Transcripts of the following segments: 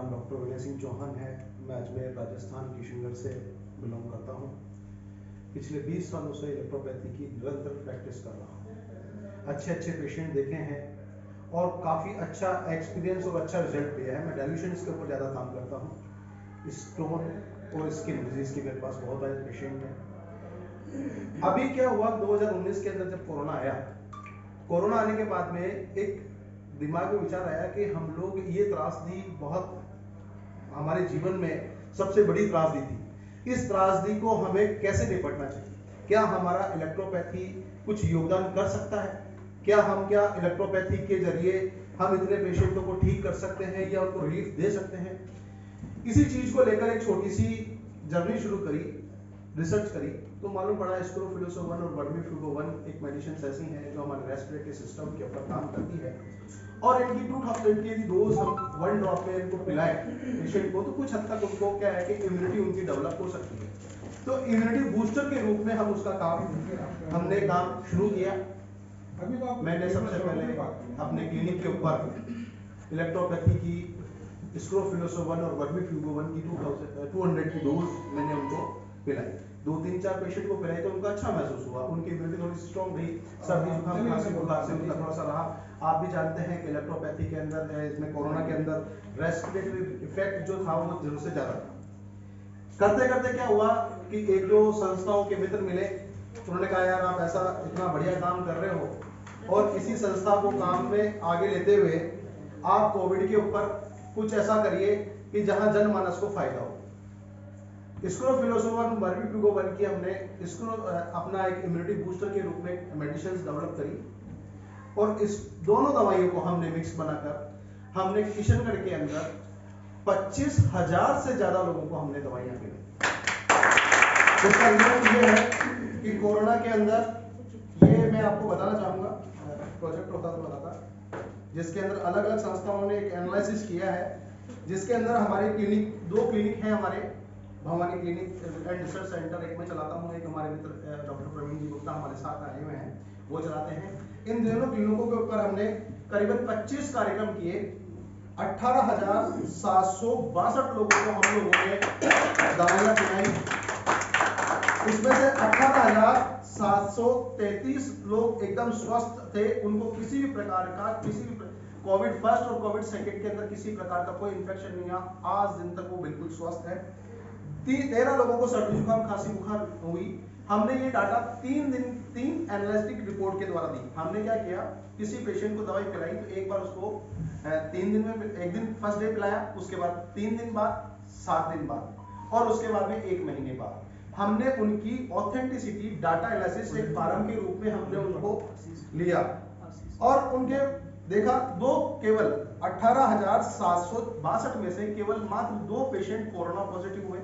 नाम डॉक्टर विनय सिंह चौहान है। मैं अजमेर राजस्थान किशनगढ़ से बिलोंग करता हूँ। पिछले 20 सालों से इलेक्ट्रोपैथी की निरंतर प्रैक्टिस कर रहा हूँ। अच्छे अच्छे पेशेंट देखे हैं और काफ़ी अच्छा एक्सपीरियंस और अच्छा रिजल्ट दिया है। मैं डाइल्यूशंस के ऊपर ज़्यादा काम करता हूँ। स्टोन और स्किन डिजीज़ के मेरे पास बहुत सारे पेशेंट हैं। अभी क्या हुआ, 2019 के अंदर जब कोरोना आया, कोरोना आने के बाद में एक दिमाग में विचार आया कि हम लोग ये त्रासदी बहुत हमारे जीवन में सबसे बड़ी त्रासदी थी। इस त्रासदी को हमें कैसे निपटना चाहिए? क्या हमारा इलेक्ट्रोपैथी कुछ योगदान कर सकता है? क्या इलेक्ट्रोपैथी के जरिए हम इतने पेशेंटों को ठीक कर सकते हैं या उनको रिलीफ दे सकते हैं? इसी चीज को लेकर एक छोटी सी जर्नी शुरू करी, रिसर्च करी, तो मालूम पड़ा स्क्रोफिलोसोवन और वर्मीफ्लूगोवन एक मेडिसिन ऐसी हैं जो हमारे रेस्पिरेटरी सिस्टम के ऊपर काम करती है और इनकी 2000 की डोज हम 1 ड्रॉप में इनको पिलाएं पेशेंट को, तो कुछ हद तक उनको क्या है कि इम्यूनिटी उनकी डेवलप हो सकती है। तो इम्यूनिटी बूस्टर के रूप में हम उसका हमने काम शुरू किया। मैंने सबसे पहले अपने क्लिनिक के ऊपर इलेक्ट्रोपैथी की स्क्रोफिलोसोवन और वर्मीफ्लूगोवन की 200 की डोज मैंने उनको पिलाई। 2-3-4 पेशेंट को पिलाई तो उनका अच्छा महसूस हुआ, उनकी इम्यूनिटी थोड़ी स्ट्रॉन्ग रही, सर्दी जुकाम खांसी बुखार से उनका थोड़ा सा रहा। आप भी जानते हैं कि इलेक्ट्रोपैथी के अंदर इसमें कोरोना के अंदर रेस्पिरेटरी इफेक्ट जो था वो जरूर से ज्यादा था। करते करते क्या हुआ कि एक दो संस्थाओं के मित्र मिले, उन्होंने कहा यार आप ऐसा इतना बढ़िया काम कर रहे हो और इसी संस्था को काम में आगे लेते हुए आप कोविड के ऊपर कुछ ऐसा करिए कि जहां जनमानस को फायदा हो। स्क्रोफिलोसोवन वर्मीफ्लूगोवन की हमने इसको अपना एक इम्यूनिटी बूस्टर के रूप में मेडिसिन डेवलप करी और इस दोनों दवाइयों को हमने मिक्स बनाकर हमने किशनगढ़ के अंदर 25,000 से ज्यादा लोगों को हमने दवाइयां दी। इसका रिजल्ट ये है कि कोरोना के अंदर ये मैं आपको बताना चाहूंगा, प्रोजेक्ट होता तो बताता, जिसके अंदर अलग अलग संस्थाओं ने एक एनालिसिस किया है, जिसके अंदर हमारे क्लिनिक 2 क्लिनिक हैं हमारे Bhavani clinic and research centre, एक में चलाता हूँ, एक हमारे मित्र डॉक्टर प्रवीण जी गुप्ता हमारे साथ आए हुए हैं वो चलाते हैं। इन दोनों क्लिनिकों के ऊपर हमने करीबन 25 कार्यक्रम किए। 18,762 लोगों को हम लोगों ने दवाइयां पिलाई। उसमें से 18,733 लोग एकदम स्वस्थ थे, उनको किसी भी प्रकार का कोविड फर्स्ट और कोविड सेकेंड के अंदर किसी प्रकार का कोई इंफेक्शन नहीं आया। आज दिन तक वो बिल्कुल स्वस्थ है। 13 लोगों को सर्दी जुकाम खांसी बुखार हुई। हमने ये डाटा 3 एनालिटिक रिपोर्ट के द्वारा दी। हमने क्या किया, किसी पेशेंट को दवाई पिलाई तो एक बार उसको 3 दिन में, एक दिन फर्स्ट डे पिलाया, उसके बाद 3 दिन बाद, 7 दिन बाद और उसके बाद में 1 महीने बाद हमने उनकी ऑथेंटिसिटी डाटा एनालिसिस एक फार्म के रूप में हमने उनको लिया और उनके देखा केवल 18,762 में से केवल मात्र 2 पेशेंट कोरोना पॉजिटिव हुए।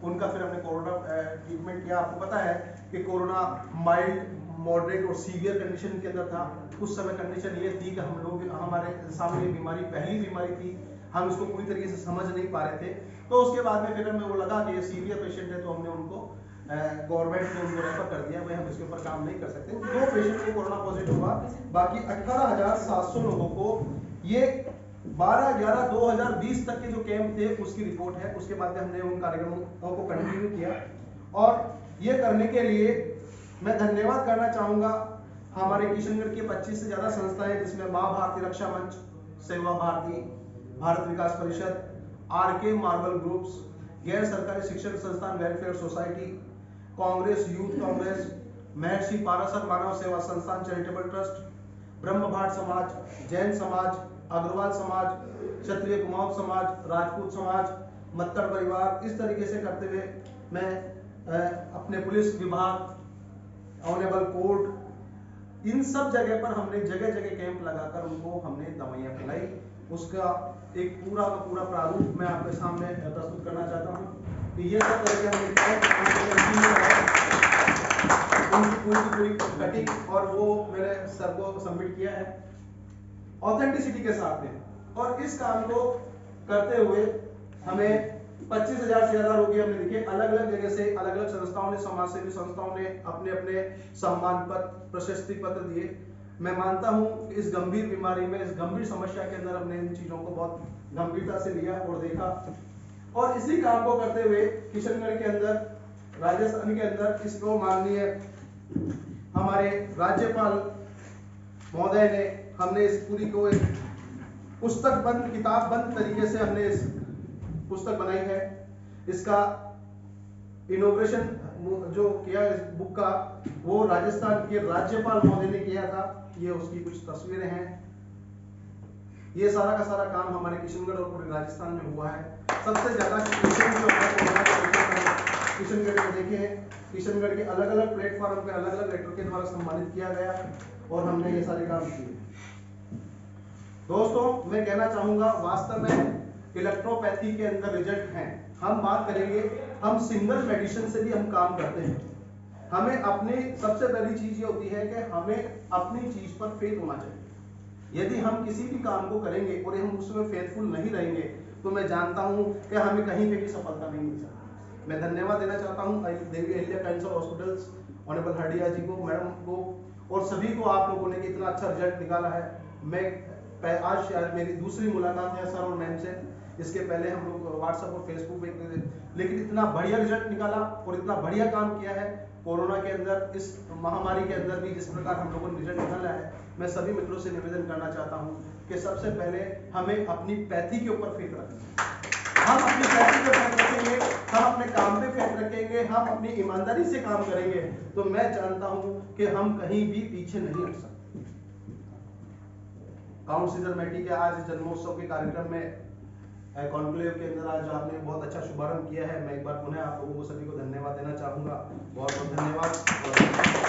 उनका फिर हमने कोरोना ट्रीटमेंट किया। आपको पता है कि कोरोना माइल्ड, मॉडरेट और सीवियर कंडीशन के अंदर था। उस समय कंडीशन ये थी कि हम लोग, हमारे सामने बीमारी पहली बीमारी थी, हम इसको पूरी तरीके से समझ नहीं पा रहे थे। तो उसके बाद में फिर हमें वो लगा कि ये सीवियर पेशेंट है, तो हमने उनको गवर्नमेंट ने उनको रेफर कर दिया, भाई हम इसके ऊपर काम नहीं कर सकते। 2 पेशेंट को कोरोना पॉजिटिव हुआ, बाकी 18,700 लोगों को ये 12/11/2020 तक के जो कैंप थे उसकी रिपोर्ट है। उसके बाद हमने उन कार्यक्रमों को कंटिन्यू किया और ये करने के लिए मैं धन्यवाद करना चाहूंगा हमारे किशनगढ़ के 25 से ज्यादा संस्थाएं, जिसमें मां भारती रक्षा मंच, सेवा भारती, भारत विकास परिषद, आरके मार्बल ग्रुप्स, गैर सरकारी शिक्षण संस्थान welfare society, Congress youth Congress, महर्षि पारासर मानव सेवा संस्थान चैरिटेबल ट्रस्ट, ब्रह्म भाट समाज, जैन समाज, अग्रवाल समाज, क्षत्रिय कुमाऊं समाज, राजपूत समाज, मत्तड़ परिवार, इस तरीके से करते हुए मैं अपने पुलिस विभाग, ऑनरेबल कोर्ट, इन सब जगह पर हमने जगह जगह कैंप लगाकर उनको हमने दवाइयां पिलाई। उसका एक पूरा का पूरा प्रारूप मैं आपके सामने प्रस्तुत करना चाहता हूं कि ये सब करके हमने पूरी कटिंग और वो मैंने सर को सबमिट किया है ऑथेंटिसिटी के साथ में। और इस काम को करते हुए हमें 25,000 से ज्यादा रोगी हमने दिखे। अलग अलग जगह से अलग अलग संस्थाओं ने, समाज सेवी संस्थाओं ने अपने अपने सम्मान पत्र, प्रशस्ति पत्र दिए मैं मानता हूं कि इस गंभीर बीमारी में, इस गंभीर समस्या के अंदर हमने इन चीजों को बहुत गंभीरता से लिया और देखा, और इसी काम को करते हुए किशनगढ़ के अंदर, राजस्थान के अंदर इसको माननीय हमारे राज्यपाल महोदय ने, हमने इस पूरी को एक पुस्तक बंद, किताब बंद तरीके से हमने इस पुस्तक बनाई है। इसका इनोग्रेशन जो किया इस बुक का, वो राजस्थान के राज्यपाल महोदय ने किया था। ये उसकी कुछ तस्वीरें हैं। ये सारा का सारा काम हमारे किशनगढ़ और पूरे राजस्थान में हुआ है। सबसे ज्यादा किशनगढ़ में देखे, किशनगढ़ के अलग अलग प्लेटफॉर्म पे अलग अलग लेटर के द्वारा सम्मानित किया गया और हमने ये सारे काम किए। दोस्तों, मैं कहना चाहूंगा, वास्तव में इलेक्ट्रोपैथी के अंदर रिजल्ट हैं। हम बात करेंगे, हम सिंगल मेडिसिन से भी हम काम करते हैं। हमें अपने, सबसे पहली चीज ये होती है कि हमें अपनी चीज पर फेथ होना चाहिए। यदि हम किसी भी काम को करेंगे और हम उसमें फेथफुल नहीं रहेंगे, तो मैं जानता हूं कि हमें कहीं पे भी सफलता नहीं मिल सकती। मैं धन्यवाद देना चाहता हूं Devi Ahilya cancer hospitals, honourable हरडिया जी को, मैडम को, और सभी को, आप लोगों ने इतना अच्छा रिजल्ट निकाला है। मैं आज शायद मेरी दूसरी मुलाकात है सर और मैम से। इसके पहले हम लोग व्हाट्सएप और फेसबुक पे, लेकिन इतना बढ़िया रिजल्ट निकाला और इतना बढ़िया काम किया है कोरोना के अंदर, इस महामारी के अंदर भी जिस प्रकार हम लोगों ने रिजल्ट निकाला है। मैं सभी मित्रों से निवेदन करना चाहता हूं कि सबसे पहले हमें अपनी पैथी के ऊपर फेथ रखना है। हम अपनी पैथी पे फेथ रखेंगे, हम अपने काम पे फेथ रखेंगे, हम अपनी ईमानदारी से काम करेंगे, तो मैं जानता हूं कि हम कहीं भी पीछे नहीं हट सकते। काउंट सीजर मैटी के आज जन्मोत्सव के कार्यक्रम में, कॉन्क्लेव के अंदर आज आपने बहुत अच्छा शुभारंभ किया है। मैं एक बार पुनः आप लोगों को सभी को धन्यवाद देना चाहूंगा। बहुत बहुत धन्यवाद।